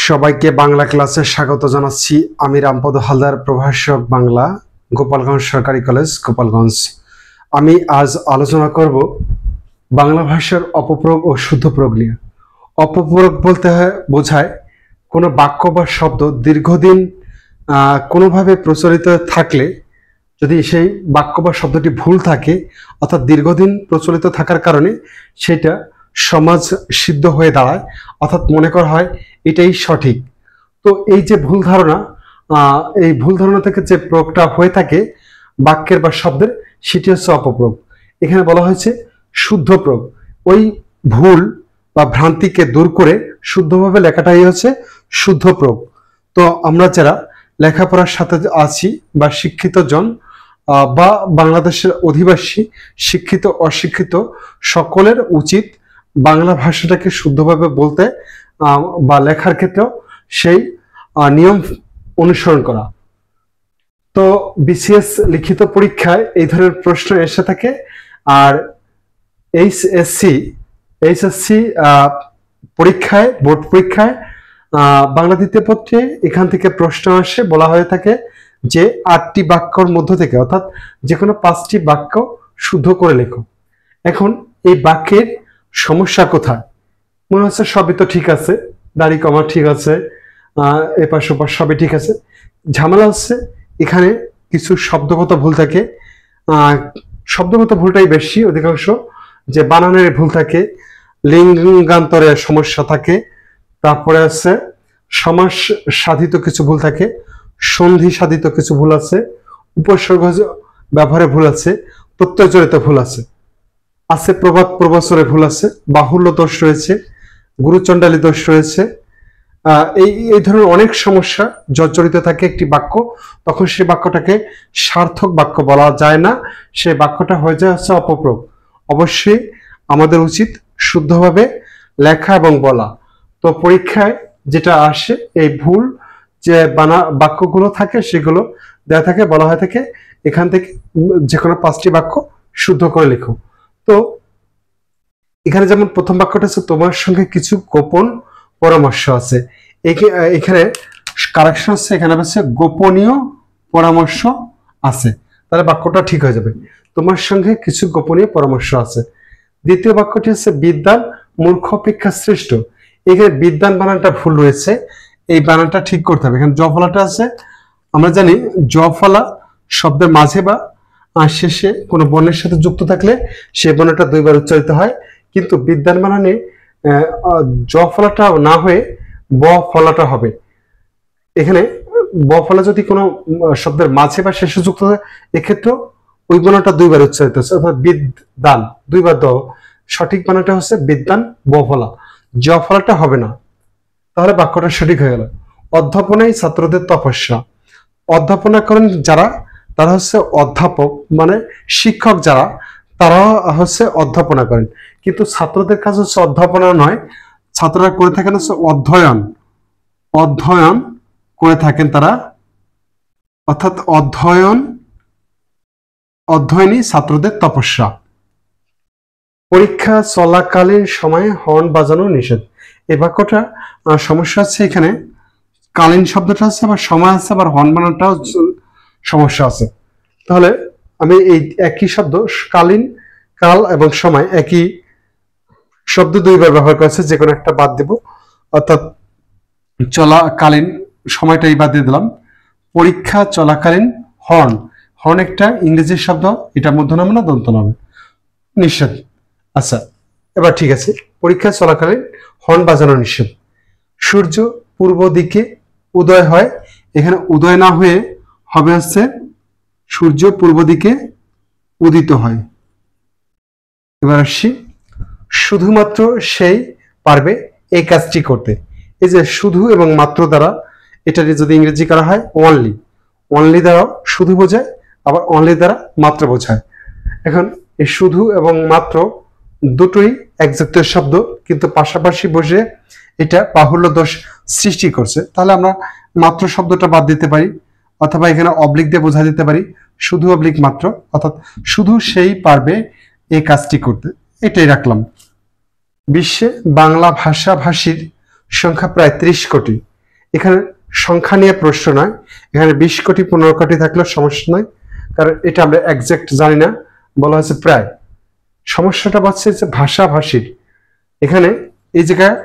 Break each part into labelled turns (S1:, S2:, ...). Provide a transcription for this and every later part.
S1: সবাইকে বাংলা ক্লাসে স্বাগত জানাচ্ছি। আমি রামপদ হালদার, প্রভাষক বাংলা, গোপালগঞ্জ সরকারি কলেজ, গোপালগঞ্জ। আমি আজ আলোচনা করব বাংলা ভাষার অপপ্রয়োগ ও শুদ্ধ প্রয়োগ নিয়ে। অপপ্রয়োগ বলতে বোঝায় কোনো বাক্য বা শব্দ দীর্ঘদিন কোনোভাবে প্রচলিত থাকলে, যদি সেই বাক্য বা শব্দটি ভুল থাকে, অর্থাৎ দীর্ঘদিন প্রচলিত থাকার কারণে সেটা সমাজ সিদ্ধ হয়ে দাঁড়ায়, অর্থাৎ মনে করা হয় এটাই সঠিক। তো এই যে ভুল ধারণা, এই ভুল ধারণা থেকে যে প্রয়োগটা হয়ে থাকে বাক্যের বা শব্দের, সেটি হচ্ছে অপপ্রয়োগ। এখানে বলা হয়েছে শুদ্ধ প্রয়োগ। ওই ভুল বা ভ্রান্তিকে দূর করে শুদ্ধভাবে লেখাটাই হচ্ছে শুদ্ধ প্রয়োগ। তো আমরা যারা লেখাপড়ার সাথে আছি বা শিক্ষিত জন বা বাংলাদেশের অধিবাসী, শিক্ষিত অশিক্ষিত সকলের উচিত বাংলা ভাষাটাকে শুদ্ধভাবে বলতে বা লেখার ক্ষেত্রেও সেই নিয়ম অনুসরণ করা। তো বিসিএস লিখিত পরীক্ষায় এই ধরনের প্রশ্ন এসে থাকে, আর এইচএসসি পরীক্ষায়, বোর্ড পরীক্ষায় বাংলা দ্বিতীয় পত্রে এখান থেকে প্রশ্ন আসে। বলা হয়ে থাকে যে 8টি বাক্যর মধ্য থেকে, অর্থাৎ যে কোনো 5টি বাক্য শুদ্ধ করে লেখো। এখন এই বাক্যের সমস্যা কোথায়? মনে হচ্ছে সবই তো ঠিক আছে, দাড়ি কমা ঠিক আছে, এপাশ ওপাশ সবই ঠিক আছে। ঝামেলা হচ্ছে এখানে কিছু শব্দগত ভুল থাকে। শব্দগত ভুলটাই বেশি, অধিকাংশ যে বানানের ভুল থাকে, লিঙ্গান্তরের সমস্যা থাকে, তারপরে আছে সমাস সাধিত কিছু ভুল থাকে, সন্ধি সাধিত কিছু ভুল আছে, উপসর্গ ব্যবহারে ভুল আছে, প্রত্যয়জড়িত ভুল আছে, প্রবাদ প্রবচনে ভুল আছে, বাহুল্য দোষ রয়েছে, গুরুচণ্ডালী দোষ রয়েছে। এই ধরনের অনেক সমস্যা জর্জরিত থাকে একটি বাক্য। তখন সেই বাক্যটাকে সার্থক বাক্য বলা যায় না, সেই বাক্যটা হয়ে যায় হচ্ছে অপপ্রয়োগ। অবশ্যই আমাদের উচিত শুদ্ধভাবে লেখা এবং বলা। তো পরীক্ষায় যেটা আসে, এই ভুল যে বাক্যগুলো থাকে সেগুলো দেওয়া থাকে, বলা হয়ে থাকে এখান থেকে যে কোনো 5টি বাক্য শুদ্ধ করে লেখো। তো এখানে যেমন প্রথম বাক্যটা আছে, তোমার সঙ্গে কিছু গোপন পরামর্শ আছে। এখানে কারেকশন হচ্ছে, এখানে হচ্ছে গোপনীয় পরামর্শ আছে, তাহলে বাক্যটা ঠিক হয়ে যাবে। তোমার সঙ্গে কিছু গোপনীয় পরামর্শ আছে। দ্বিতীয় বাক্যটি হচ্ছে বিদ্বান মূর্খ অপেক্ষা শ্রেষ্ঠ। এখানে বিদ্বান বানানটা ভুল রয়েছে, এই বানানটা ঠিক করতে হবে। এখানে জফলাটা আছে, আমরা জানি জফলা শব্দের মাঝে বা শেষে কোনো বর্ণের সাথে যুক্ত থাকলে সে বর্ণটা 2বার উচ্চারিত হয়, কিন্তু বিদ্বান বানানে জ ফলাটা না হয়ে ব ফলাটা হবে। এখানে ব ফলা যদি কোনো শব্দের মাঝে বা শেষে যুক্ত হয়, এক্ষেত্রেও ওই বর্ণটা 2বার উচ্চারিত হচ্ছে, অর্থাৎ বিদ্বান 2বার দ। সঠিক বানানটা হচ্ছে বিদ্বান ব ফলা, জ ফলাটা হবে না, তাহলে বাক্যটা সঠিক হয়ে গেল। অধ্যাপনায় ছাত্রদের তপস্যা। অধ্যাপনা করেন যারা, তারা হচ্ছে অধ্যাপক, মানে শিক্ষক যারা, তারা হচ্ছে অধ্যাপনা করেন। কিন্তু ছাত্রদের কাজ হচ্ছে অধ্যাপনা নয়, ছাত্ররা করে থাকেন হচ্ছে অধ্যয়ন করে থাকেন তারা, অর্থাৎ অধ্যয়নই ছাত্রদের তপস্যা। পরীক্ষা চলাকালীন সময়ে হর্ন বাজানো নিষেধ। এই বাক্যটা সমস্যা আছে, এখানে কালীন শব্দটা আছে, আবার সময় আছে, আবার হর্ন বানানোটাও সমস্যা আছে। তাহলে আমি এই একই শব্দ কালীন, কাল এবং সময় একই শব্দ 2বার ব্যবহার করেছে, যে কোনো একটা বাদ দেব, অর্থাৎ চলাকালীন সময়টাই বাদ দিয়ে দিলাম। পরীক্ষা চলাকালীন হর্ন একটা ইংরেজি শব্দ, এটা মধ্যনাম না দন্তনাম? নিষেধ। আচ্ছা, এবার ঠিক আছে, পরীক্ষা চলাকালীন হর্ন বাজানো নিষেধ। সূর্য পূর্ব দিকে উদয় হয়, এখানে উদয় না হয়ে হবে হচ্ছে সূর্য পূর্ব দিকে উদিত হয়। এবার আসছি, শুধুমাত্র সেই পারবে এই কাজটি করতে। এই যে শুধু এবং মাত্র দ্বারা, এটা যদি ইংরেজি করা হয় অনলি দ্বারা শুধু বোঝায়, আবার অনলি দ্বারা মাত্র বোঝায়। এখন এই শুধু এবং মাত্র দুটোই একজাতীয় শব্দ, কিন্তু পাশাপাশি বসে এটা বাহুল্য দোষ সৃষ্টি করছে। তাহলে আমরা মাত্র শব্দটা বাদ দিতে পারি, অথবা এখানে অবলিক দিয়ে বোঝা দিতে পারি শুধু অবলিক মাত্র, অর্থাৎ শুধু সেই পারবে এই কাজটি করতে, এটাই রাখলাম। বিশ্বে বাংলা ভাষাভাষীর সংখ্যা প্রায় 30 কোটি। এখানে সংখ্যা নিয়ে প্রশ্ন নয়, এখানে 20 কোটি 15 কোটি থাকলেও সমস্যা নয়, কারণ এটা আমরা একজ্যাক্ট জানি না, বলা হয়েছে প্রায়। সমস্যাটা হচ্ছে যে ভাষাভাষীর, এখানে এই জায়গায়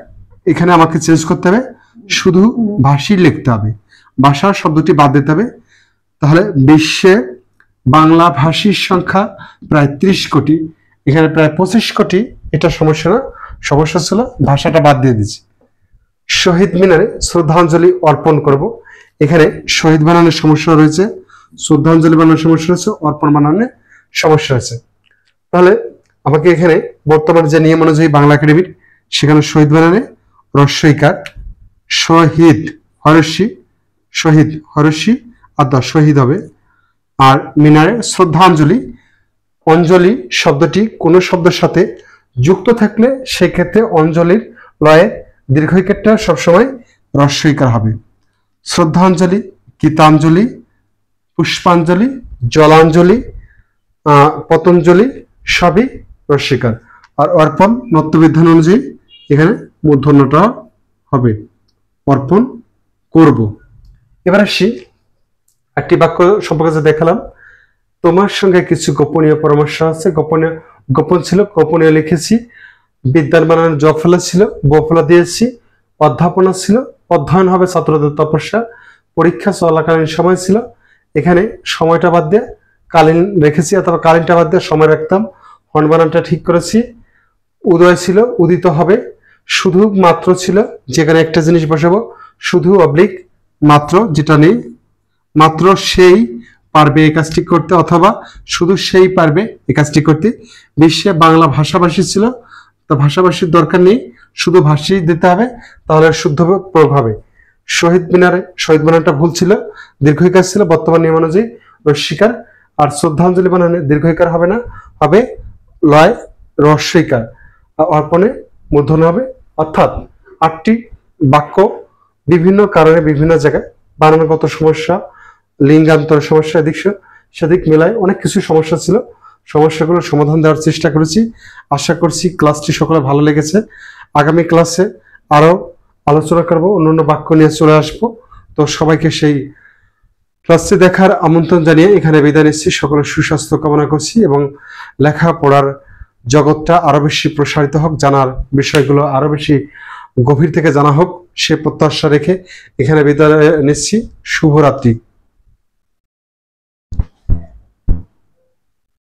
S1: এখানে আমাকে চেঞ্জ করতে হবে, শুধু ভাষী লিখতে হবে, ভাষা শব্দটি বাদ দিতে হবে। তাহলে বিশ্বে বাংলা ভাষীর সংখ্যা প্রায় 30 কোটি, এখানে প্রায় 25 কোটি, এটা সমস্যা না, সমস্যা ছিল ভাষাটা বাদ দিয়ে দিচ্ছি। শহীদ মিনারে শ্রদ্ধাঞ্জলি অর্পণ করব, এখানে শহীদ বানানোর সমস্যা রয়েছে, শ্রদ্ধাঞ্জলি বানানোর সমস্যা রয়েছে, অর্পণ বানানোর সমস্যা রয়েছে। তাহলে আমাকে এখানে বর্তমানে যে নিয়ম অনুযায়ী বাংলা একাডেমির, সেখানে শহীদ বানানে রস্বইকার, শহীদ হরস্বী, শহীদ হরস্বী অর্থাৎ শহীদ হবে। আর মিনারে শ্রদ্ধাঞ্জলি, অঞ্জলি শব্দটি কোন শব্দের সাথে যুক্ত থাকলে সেক্ষেত্রে অঞ্জলির লয়ে দীর্ঘইকারটা সবসময় রস্বইকার হবে। শ্রদ্ধাঞ্জলি, গীতাঞ্জলি, পুষ্পাঞ্জলি, জলাঞ্জলি, পতঞ্জলি সবই রস্বইকার। আর অর্পণ নত্যবিধান অনুযায়ী এখানে মূর্ধন্যটা হবে, অর্পণ করব। এবার আসি একটি বাক্য সম্পর্কে যে দেখালাম, তোমার সঙ্গে কিছু গোপনীয় পরামর্শ আছে, গোপন ছিল, গোপনীয় লিখেছি। বিদ্যার বানান জফলা ছিল, বফলা দিয়েছি। অধ্যাপনা ছিল, অধ্যয়ন হবে ছাত্রদের তপস্যা। পরীক্ষা চলাকালীন সময় ছিল, এখানে সময়টা বাদ দিয়ে কালীন রেখেছি, অথবা কালীনটা বাদ দিয়ে সময় রাখতাম। হর্ন বানানটা ঠিক করেছি। উদয় ছিল, উদিত হবে। শুধু মাত্র ছিল, যেখানে একটা জিনিস বসাবো, শুধু অবলিক মাত্র, যেটা নেই, মাত্র সেই পারবে এই কাজটি করতে, অথবা শুধু সেই পারবে এই কাজটি করতে। বিশ্বে বাংলা ভাষাভাষী ছিল, তো ভাষাভাষীর দরকার নেই, শুধু ভাষী দিতে হবে, তাহলে শুদ্ধ প্রয়োগ হবে। শহীদ মিনারে শহীদ বানানটা ভুল ছিল, দীর্ঘইকার ছিল, বর্তমান নিয়ম অনুযায়ী রস্বইকার। আর শ্রদ্ধাঞ্জলি বানানে দীর্ঘইকার হবে না, হবে লয় রস্বইকার। অর্পণে মূর্ধন্য হবে। অর্থাৎ 8টি বাক্য বিভিন্ন কারণে বিভিন্ন জায়গায় বানানগত সমস্যা, লিঙ্গান্তর সমস্যা, এদিক সেদিক মেলায় অনেক কিছু সমস্যা ছিল, সমস্যাগুলোর সমাধান দেওয়ার চেষ্টা করেছি। আশা করছি ক্লাসটি সকলে ভালো লেগেছে। আগামী ক্লাসে আরো আলোচনা করব, অন্যান্য বাক্য নিয়ে চলে আসবো। তো সবাইকে সেই ক্লাসটি দেখার আমন্ত্রণ জানিয়ে এখানে বিদায় নিচ্ছি। সকলের সুস্বাস্থ্য কামনা করছি এবং লেখাপড়ার জগৎটা আরো বেশি প্রসারিত হোক, জানার বিষয়গুলো আরো বেশি গভীর থেকে জানা হোক, সে প্রত্যাশা রেখে এখানে বিদায় নিচ্ছি। শুভরাত্রি।